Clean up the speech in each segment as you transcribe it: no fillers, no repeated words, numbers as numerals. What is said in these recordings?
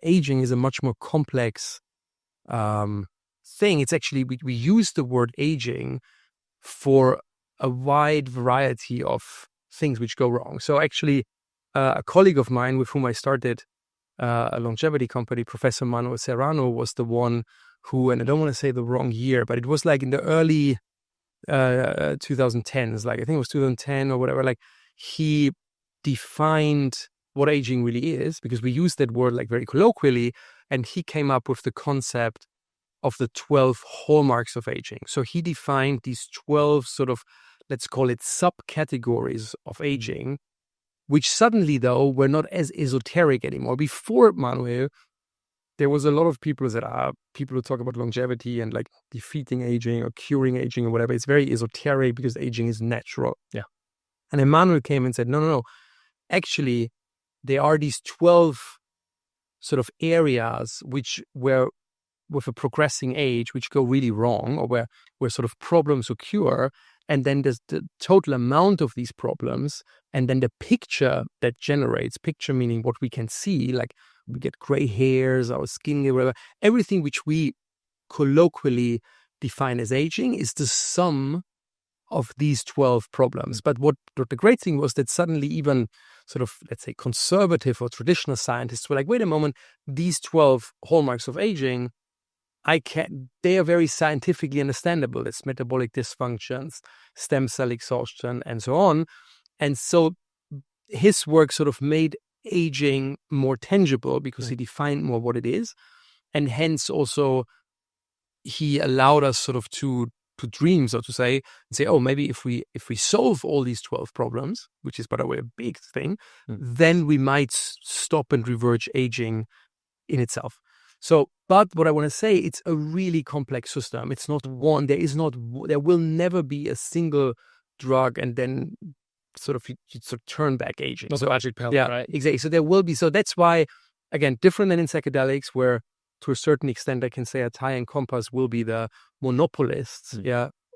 aging is a much more complex thing. It's actually, we use the word aging for a wide variety of things which go wrong. So actually, a colleague of mine with whom I started a longevity company, Professor Manuel Serrano, was the one who, and I don't want to say the wrong year, but it was like in the early 2010s, like I think it was 2010 or whatever, like he defined what aging really is, because we use that word like very colloquially, and he came up with the concept of the 12 hallmarks of aging. So he defined these 12 sort of, let's call it subcategories of aging, which suddenly though were not as esoteric anymore. Before Manuel, there was a lot of people that are people who talk about longevity and like defeating aging or curing aging or whatever. It's very esoteric because aging is natural. Yeah. And Emmanuel came and said, no. Actually, there are these 12 sort of areas which were with a progressing age, which go really wrong, or where sort of problems occur. And then there's the total amount of these problems. And then the picture that generates, picture meaning what we can see, like we get gray hairs, our skin, whatever, everything which we colloquially define as aging is the sum of these 12 problems. But what the great thing was that suddenly even sort of, let's say, conservative or traditional scientists were like, wait a moment, these 12 hallmarks of aging, they are very scientifically understandable. It's metabolic dysfunctions, stem cell exhaustion, and so on. And so his work sort of made aging more tangible because he defined more what it is. And hence also he allowed us sort of to dream, so to say, and say, oh, maybe if we solve all these 12 problems, which is, by the way, a big thing, then we might stop and reverse aging in itself. So, but what I want to say, it's a really complex system. It's not one, there will never be a single drug and then sort of you sort of turn back aging. Not a magic pill, yeah, right? Exactly. So there will be, so that's why, again, different than in psychedelics, where to a certain extent, I can say Atai and Compass will be the monopolists,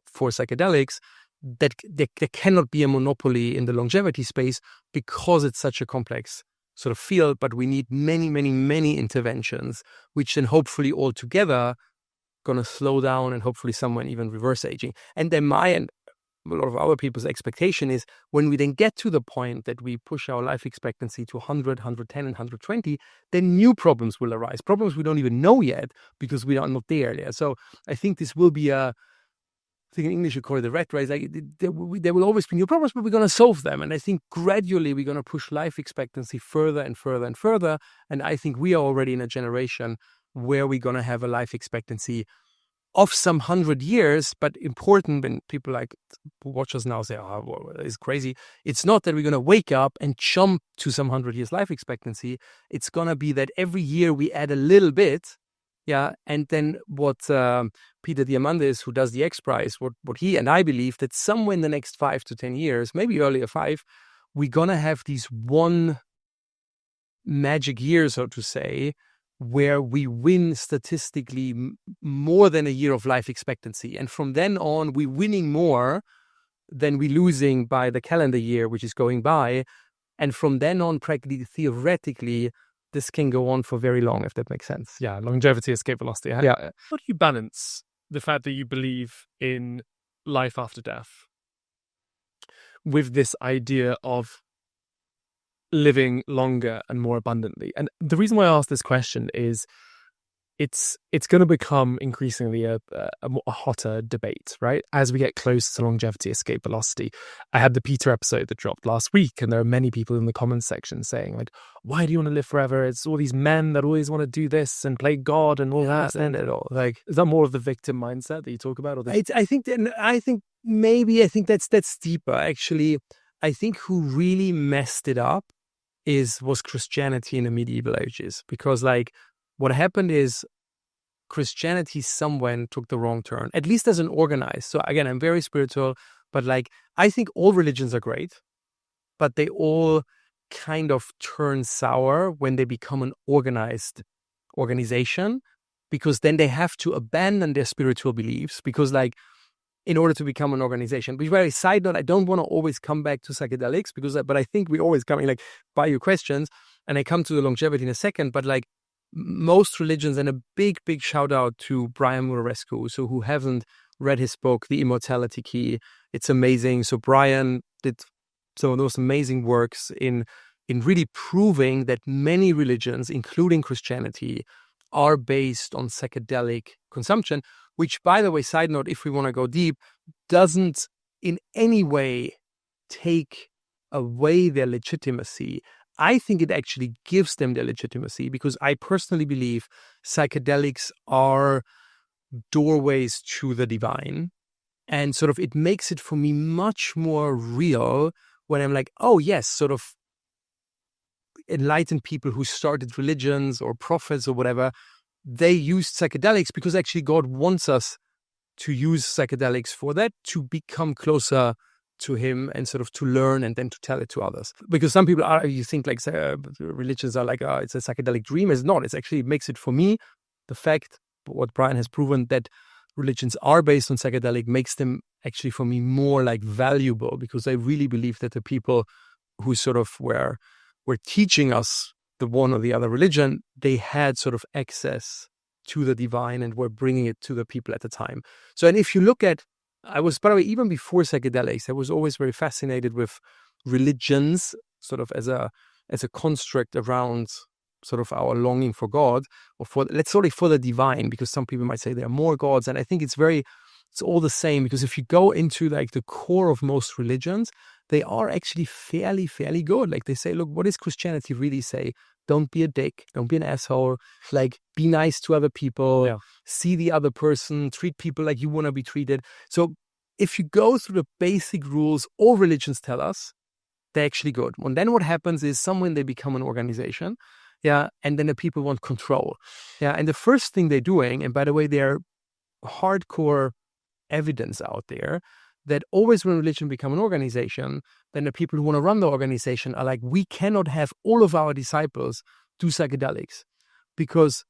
for psychedelics. That there cannot be a monopoly in the longevity space because it's such a complex sort of field. But we need many, many, many interventions, which then hopefully all together going to slow down and hopefully someone even reverse aging. And then my and a lot of our people's expectation is when we then get to the point that we push our life expectancy to 100, 110, and 120, then new problems will arise. Problems we don't even know yet because we are not there yet. So I think this will be I think in English you call it the rat race. Like there will always be new problems, but we're going to solve them. And I think gradually we're going to push life expectancy further and further and further. And I think we are already in a generation where we're going to have a life expectancy of some 100 years, but important when people like who watch us now say, oh, well, it's crazy. It's not that we're going to wake up and jump to some 100 years life expectancy. It's going to be that every year we add a little bit. Yeah. And then what Peter Diamandis, who does the X Prize, what he and I believe that somewhere in the next 5 to 10 years, maybe earlier 5, we're going to have these one magic year, so to say, where we win statistically more than a year of life expectancy. And from then on, we're winning more than we're losing by the calendar year, which is going by. And from then on, practically, theoretically, this can go on for very long, if that makes sense. Yeah, longevity, escape velocity. Yeah. How do you balance the fact that you believe in life after death with this idea of living longer and more abundantly? And the reason why I ask this question is it's going to become increasingly a hotter debate, right? As we get closer to longevity, escape velocity. I had the Peter episode that dropped last week, and there are many people in the comments section saying, like, why do you want to live forever? It's all these men that always want to do this and play God and all that. And it all, like, is that more of the victim mindset that you talk about? Or this? I think that's deeper. Actually, I think who really messed it up was Christianity in the medieval ages, because like what happened is Christianity somewhere took the wrong turn, at least as an organized. So again, I'm very spiritual, but like I think all religions are great, but they all kind of turn sour when they become an organized organization, because then they have to abandon their spiritual beliefs, because like in order to become an organization. But very side note, I don't want to always come back to psychedelics but I think we always come in like by your questions, and I come to the longevity in a second, but like most religions, and a big, big shout out to Brian Murarescu. So who haven't read his book, The Immortality Key, it's amazing. So Brian did some of those amazing works in really proving that many religions, including Christianity, are based on psychedelic consumption, which, by the way, side note, if we want to go deep, doesn't in any way take away their legitimacy. I think it actually gives them their legitimacy, because I personally believe psychedelics are doorways to the divine. And sort of it makes it for me much more real when I'm like, oh yes, sort of enlightened people who started religions or prophets or whatever, they used psychedelics because actually God wants us to use psychedelics for that, to become closer to him and sort of to learn and then to tell it to others. Because some people are, you think like religions are like, it's a psychedelic dream. It's not. It's actually, it makes it, for me, the fact, what Brian has proven, that religions are based on psychedelic makes them actually, for me, more like valuable, because I really believe that the people who sort of were teaching us the one or the other religion, they had sort of access to the divine and were bringing it to the people at the time. So, and if you look at, I was, by the way, even before psychedelics, I was always very fascinated with religions sort of as a construct around sort of our longing for God, or for, let's say, for the divine, because some people might say there are more gods. And I think it's all the same, because if you go into like the core of most religions, they are actually fairly good. Like they say, look, what does Christianity really say? Don't be a dick. Don't be an asshole. Like, be nice to other people. Yeah. See the other person. Treat people like you want to be treated. So if you go through the basic rules all religions tell us, they're actually good. And then what happens is when they become an organization, yeah, and then the people want control. Yeah, and the first thing they're doing, and by the way, they're hardcore evidence out there, that always when religion become an organization, then the people who want to run the organization are like, we cannot have all of our disciples do psychedelics, because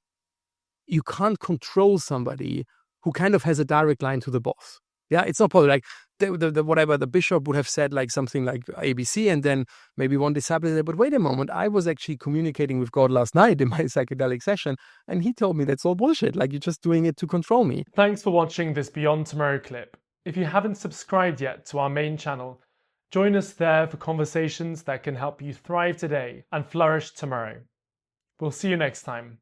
you can't control somebody who kind of has a direct line to the boss. Yeah, it's not possible. Like whatever the bishop would have said, like something like ABC, and then maybe one disciple said, but wait a moment, I was actually communicating with God last night in my psychedelic session, and he told me that's all bullshit. Like, you're just doing it to control me. Thanks for watching this Beyond Tomorrow clip. If you haven't subscribed yet to our main channel, join us there for conversations that can help you thrive today and flourish tomorrow. We'll see you next time.